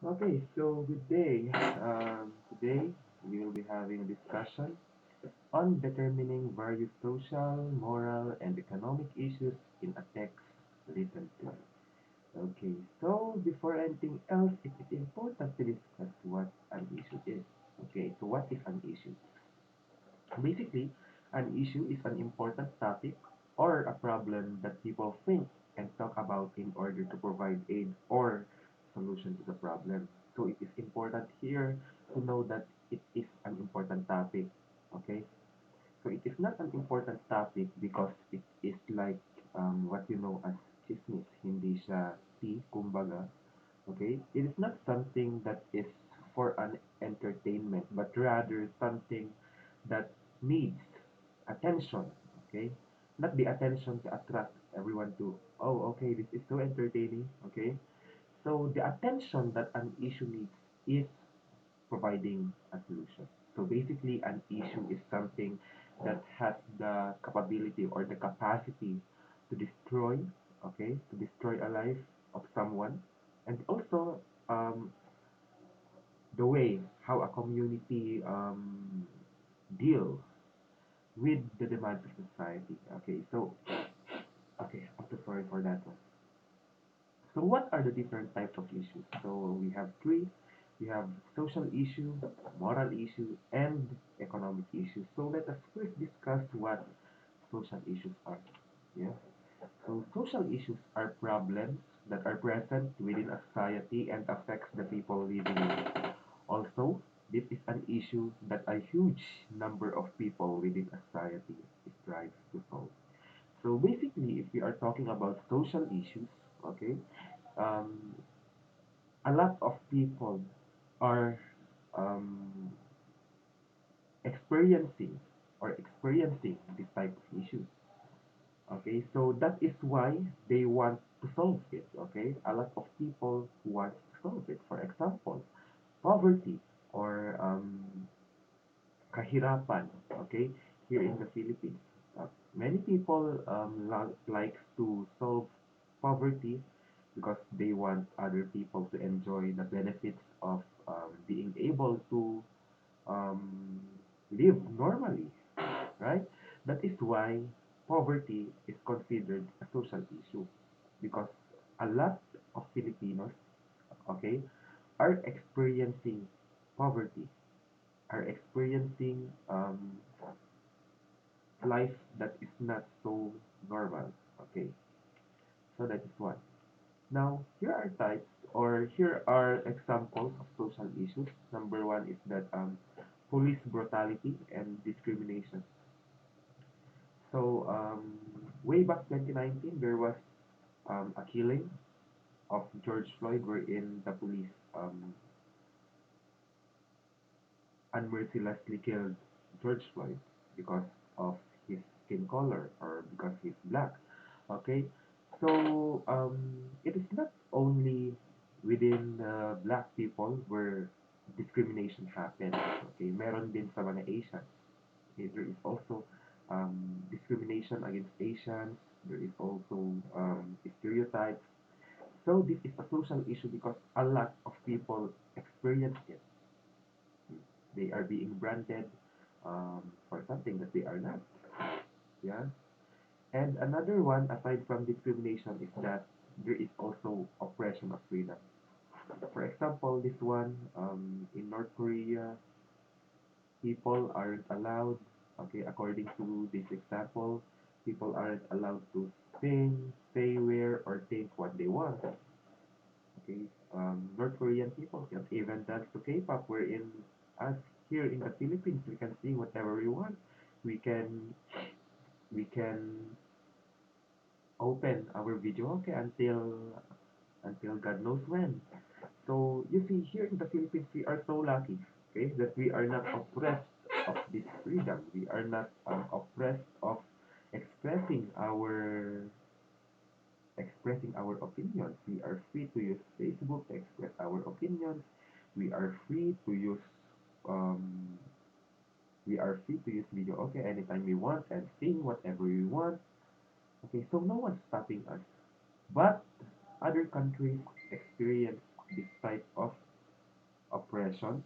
Okay, so good day. Today we will be having a discussion on determining various social, moral, and economic issues in a text listened to. Okay, so before anything else, it is important to discuss what an issue is. Okay, so what is an issue? Basically, an issue is an important topic or a problem that people think and talk about in order to provide aid or solution to the problem. So it is important here to know that it is an important topic. Okay? So it is not an important topic because it is like what you know as chismis, hindi siya tea, kumbaga. Okay? It is not something that is for an entertainment, but rather something that needs attention. Okay? Not the attention to attract everyone to, oh, okay, this is so entertaining. Okay? So the attention that an issue needs is providing a solution. So basically, an issue is something that has the capability or the capacity to destroy, okay, to destroy a life of someone, and also the way how a community deal with the demands of society. Okay, so I'm so sorry for that one. So what are the different types of issues? So we have three. We have social issue, moral issue, and economic issues. So let us first discuss what social issues are. Yeah. So social issues are problems that are present within a society and affects the people living in it. Also, this is an issue that a huge number of people within a society strives to solve. So basically, if we are talking about social issues, okay, um, a lot of people are um, experiencing this type of issues. Okay, so that is why they want to solve it. Okay, a lot of people want to solve it. For example, poverty or kahirapan. Okay, here in the Philippines, many people like to solve poverty because they want other people to enjoy the benefits of being able to um, live normally, right? That is why poverty is considered a social issue because a lot of Filipinos, okay, are experiencing poverty, are experiencing life that is not so normal. Okay, so that is one. Now, here are types or here are examples of social issues. Number one is that police brutality and discrimination. So, way back 2019, there was a killing of George Floyd wherein the police unmercilessly killed George Floyd because of his skin color or because he's black. Okay, so it is not only within black people where discrimination happens. Okay, meron din sa mga Asians. Okay, there is also discrimination against Asians. There is also stereotypes. So this is a social issue because a lot of people experience it. They are being branded for something that they are not. Yeah. And another one, aside from discrimination, is that there is also oppression of freedom. For example, this one in North Korea, people aren't allowed. Okay, according to this example, people aren't allowed to sing, say where, or think what they want. Okay, North Korean people can even dance to K-pop, wherein us here in the Philippines, we can sing whatever we want. We can we can open our video okay until God knows when. So you see, here in the Philippines, we are so lucky, okay, that we are not oppressed of this freedom. We are not oppressed of expressing our expressing our opinions. We are free to use Facebook to express our opinions. We are free to use um, we are free to use video okay anytime we want and sing whatever we want. Okay, so no one's stopping us. But other countries experience this type of oppression.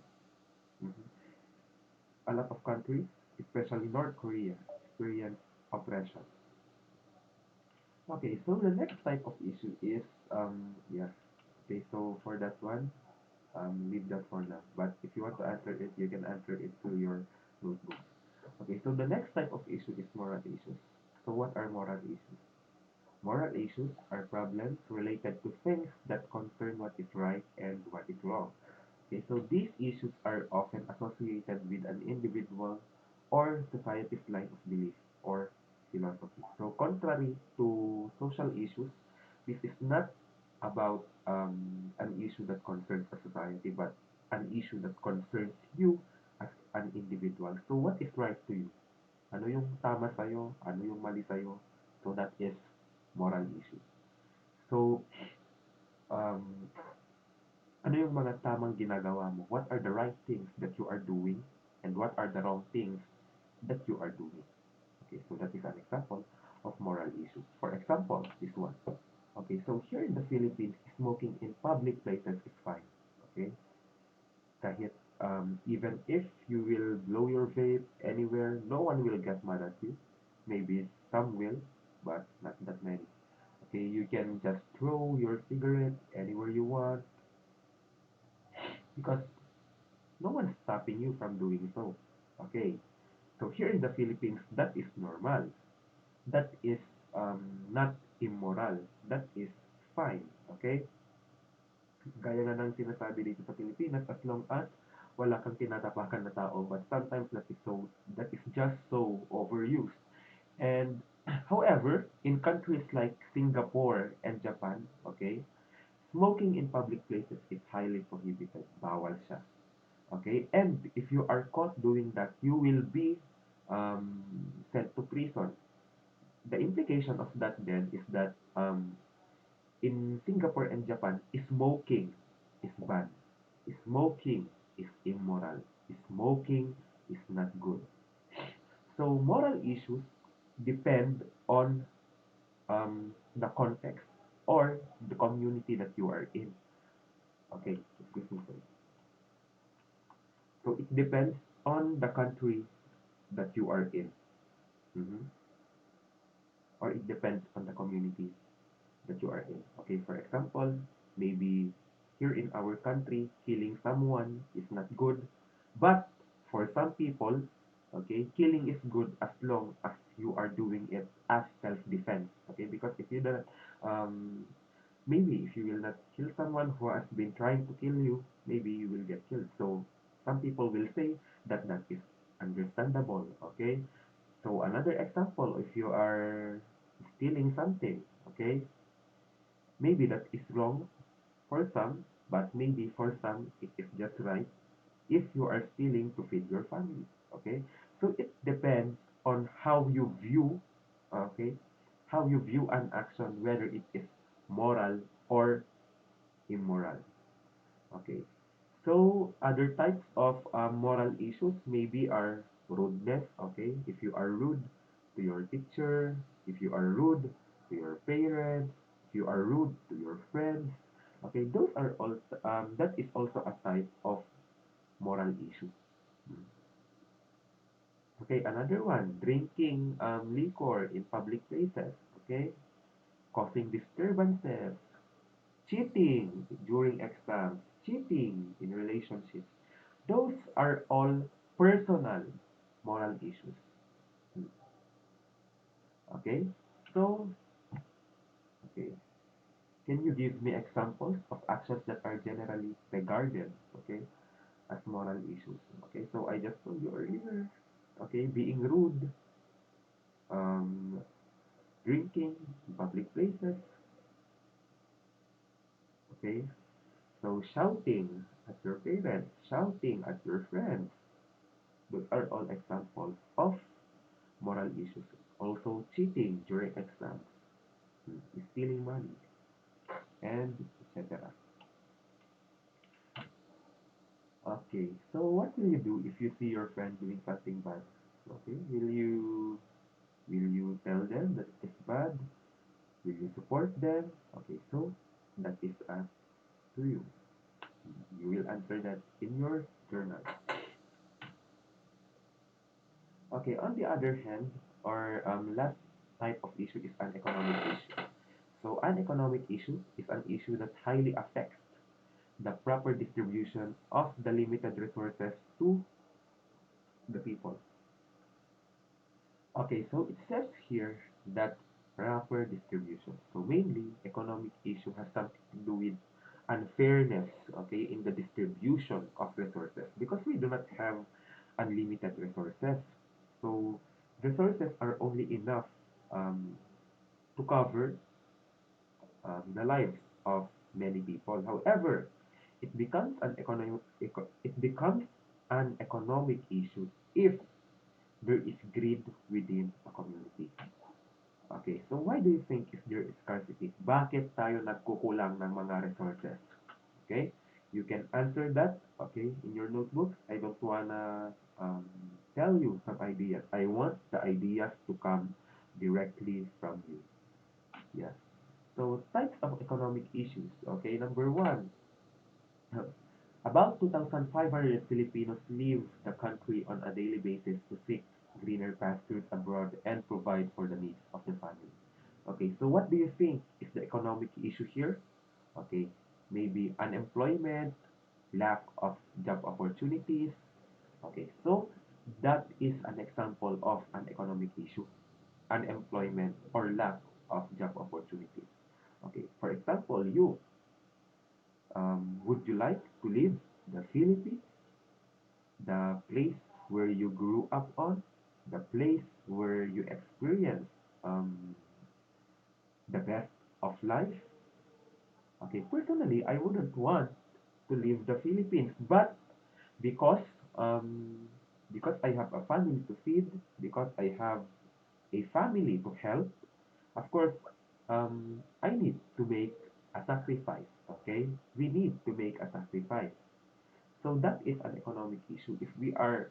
Mhm. A lot of countries, especially North Korea, experience oppression. Okay, so the next type of issue is yeah. Okay, so for that one, leave that for now. But if you want to answer it, you can answer it through your notebook. Okay, so the next type of issue is moral issues. So what are moral issues? Moral issues are problems related to things that concern what is right and what is wrong. Okay, so these issues are often associated with an individual or society's line of belief or philosophy. So contrary to social issues, this is not about an issue that concerns a society, but an issue that concerns you as an individual. So what is right to you? Ano yung tama sa'yo? Ano yung mali sa'yo? So that is moral issue. So, um, ano yung mga tamang ginagawa mo? What are the right things that you are doing? And what are the wrong things that you are doing? Okay, so that is an example of moral issues. For example, this one. Okay, so here in the Philippines, smoking in public places is fine. Okay, kahit even if you will blow your vape anywhere, no one will get mad at you. Maybe some will, but not that many. Okay, you can just throw your cigarette anywhere you want because no one's stopping you from doing so. Okay, so here in the Philippines, that is normal. That is not immoral. That is fine. Okay? Gaya nga ng sinasabi dito sa Pilipinas, as long as wala kang tinatapakan na tao, but sometimes that is just so overused. And however, in countries like Singapore and Japan, okay, smoking in public places is highly prohibited. Bawal siya. Okay? And if you are caught doing that, you will be sent to prison. The implication of that then is that in Singapore and Japan, smoking is bad. Smoking is immoral. Smoking is not good. So moral issues depend on the context or the community that you are in. Okay, excuse me. Sorry. So it depends on the country that you are in. Mhm. Or it depends on the community that you are in. Okay, for example, maybe here in our country, killing someone is not good, but for some people, okay, killing is good as long as you are doing it as self-defense. Okay, because if you don't, um, maybe if you will not kill someone who has been trying to kill you, maybe you will get killed. So some people will say that that is understandable. Okay, so another example, if you are stealing something, okay, maybe that is wrong for some, but maybe for some it is just right if you are stealing to feed your family. Okay, so it depends on how you view, okay, how you view an action, whether it is moral or immoral. Okay, so other types of moral issues maybe are rudeness. Okay, if you are rude to your teacher, if you are rude to your parents, if you are rude to your friends, okay, those are also that is also a type of moral issue. Mm. Okay, another one, drinking liquor in public places. Okay, causing disturbances, cheating during exams, cheating in relationships. Those are all personal moral issues. Okay? So, okay. Can you give me examples of actions that are generally regarded, okay, as moral issues? Okay, so I just told you earlier, okay, being rude, um, drinking in public places, okay, so shouting at your parents, shouting at your friends, those are all examples of moral issues. Also, cheating during exams, stealing money, and etc. Okay, so what will you do if you see your friend doing something bad? Okay, will you tell them that it is bad? Will you support them? Okay, so that is up to you. You will answer that in your journal. Okay, on the other hand, or last type of issue is an economic issue. So an economic issue is an issue that highly affects the proper distribution of the limited resources to the people. Okay, so it says here that proper distribution. So mainly, economic issue has something to do with unfairness, okay, in the distribution of resources because we do not have unlimited resources. So resources are only enough um, to cover the lives of many people. However, it becomes an economic issue if there is greed within a community. Okay, so why do you think if there is scarcity, bakit tayo nagkukulang ng mga resources? Okay, you can answer that, okay, in your notebooks. I don't wanna tell you some ideas. I want the ideas to come directly from you. Yeah. So types of economic issues. Okay, number one, about 2,500 Filipinos leave the country on a daily basis to seek greener pastures abroad and provide for the needs of the family. Okay, so what do you think is the economic issue here? Okay, maybe unemployment, lack of job opportunities. Okay, so that is an example of an economic issue, unemployment or lack of job opportunities. Okay, for example, would you like to leave the Philippines, the place where you grew up on, the place where you experienced um, the best of life? Okay, personally, I wouldn't want to leave the Philippines, but because um, because I have a family to feed, because I have a family to help, of course, I need to make a sacrifice. Okay, we need to make a sacrifice. So that is an economic issue. If we are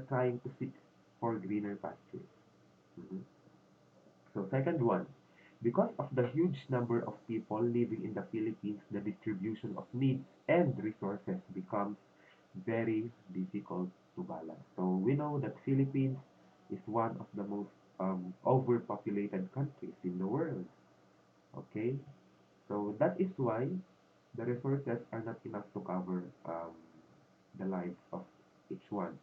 trying to seek for greener pastures. Mhm. So second one, because of the huge number of people living in the Philippines, the distribution of needs and resources becomes very difficult to balance. So we know that Philippines is one of the most overpopulated countries in the world. Okay, so that is why the resources are not enough to cover the lives of each one.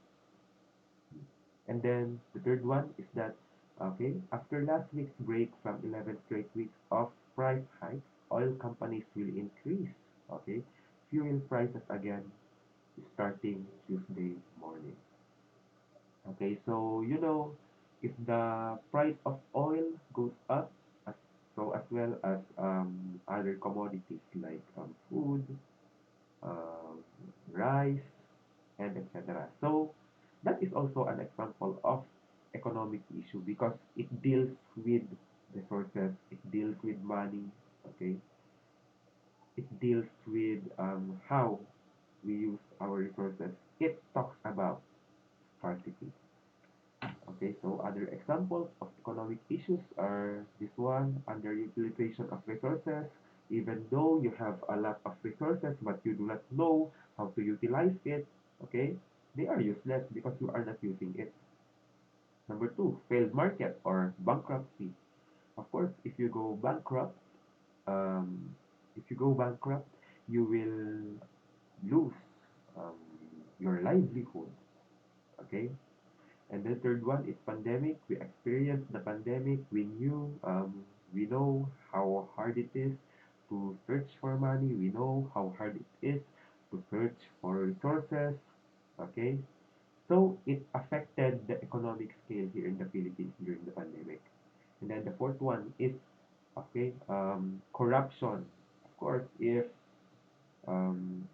And then the third one is that, okay, after last week's break from 11 straight weeks of price hikes, oil companies will increase, okay, fuel prices again starting Tuesday morning. Okay, so if the price of oil goes up, as, so as well as other commodities like food, um, rice, and etc. So that is also an example of economic issue because it deals with resources, it deals with money, okay, it deals with how we use our resources. It talks about scarcity. Okay, so other examples of economic issues are this one, underutilization of resources. Even though you have a lot of resources but you do not know how to utilize it, okay, they are useless because you are not using it. Number two, failed market or bankruptcy. Of course, um, if you go bankrupt, you will lose um, your livelihood. Okay, and the third one is pandemic. We experienced the pandemic. We know how hard it is to search for money. We know how hard it is to search for resources. Okay, so it affected the economic scale here in the Philippines during the pandemic. And then the fourth one is okay, corruption. Of course, if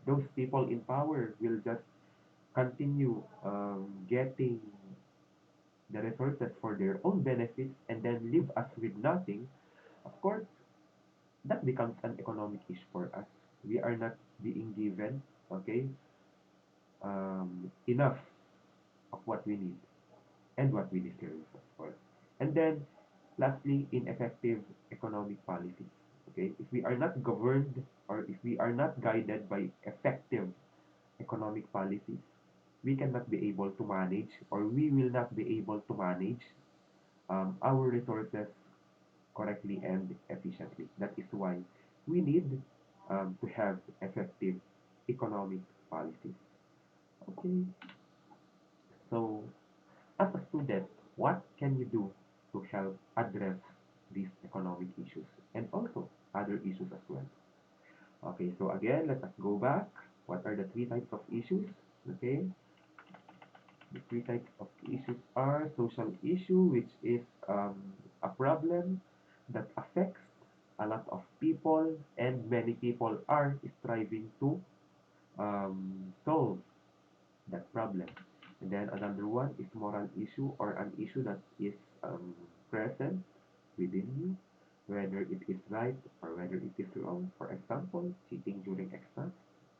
those people in power will just continue getting the resources for their own benefits and then leave us with nothing, of course, that becomes an economic issue for us. We are not being given, okay, enough of what we need and what we deserve, of course. And then, lastly, ineffective economic policies. Okay, if we are not governed or if we are not guided by effective economic policies, we cannot be able to manage or we will not be able to manage our resources correctly and efficiently. That is why we need to have effective economic policies. Okay, so as a student, what can you do to help address these economic issues and also other issues as well? Okay, so again, let us go back. What are the three types of issues? Okay, the three types of issues are social issue, which is a problem that affects a lot of people, and many people are striving to solve that problem. And then another one is moral issue or an issue that is present within you, whether it is right or whether it is wrong. For example, cheating during exams.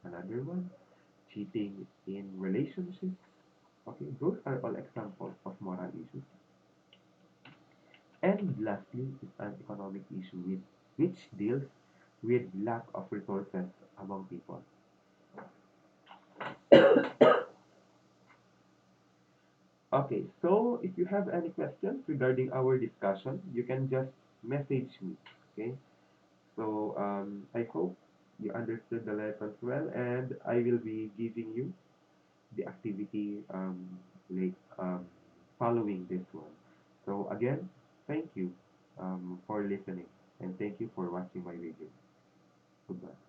Another one, cheating in relationships. Okay, those are all examples of moral issues. And lastly is an economic issue which deals with lack of resources among people. Okay, so if you have any questions regarding our discussion, you can just message me. Okay, so I hope you understood the lessons well, and I will be giving you the activity like following this one. So again, thank you for listening, and thank you for watching my video. Goodbye.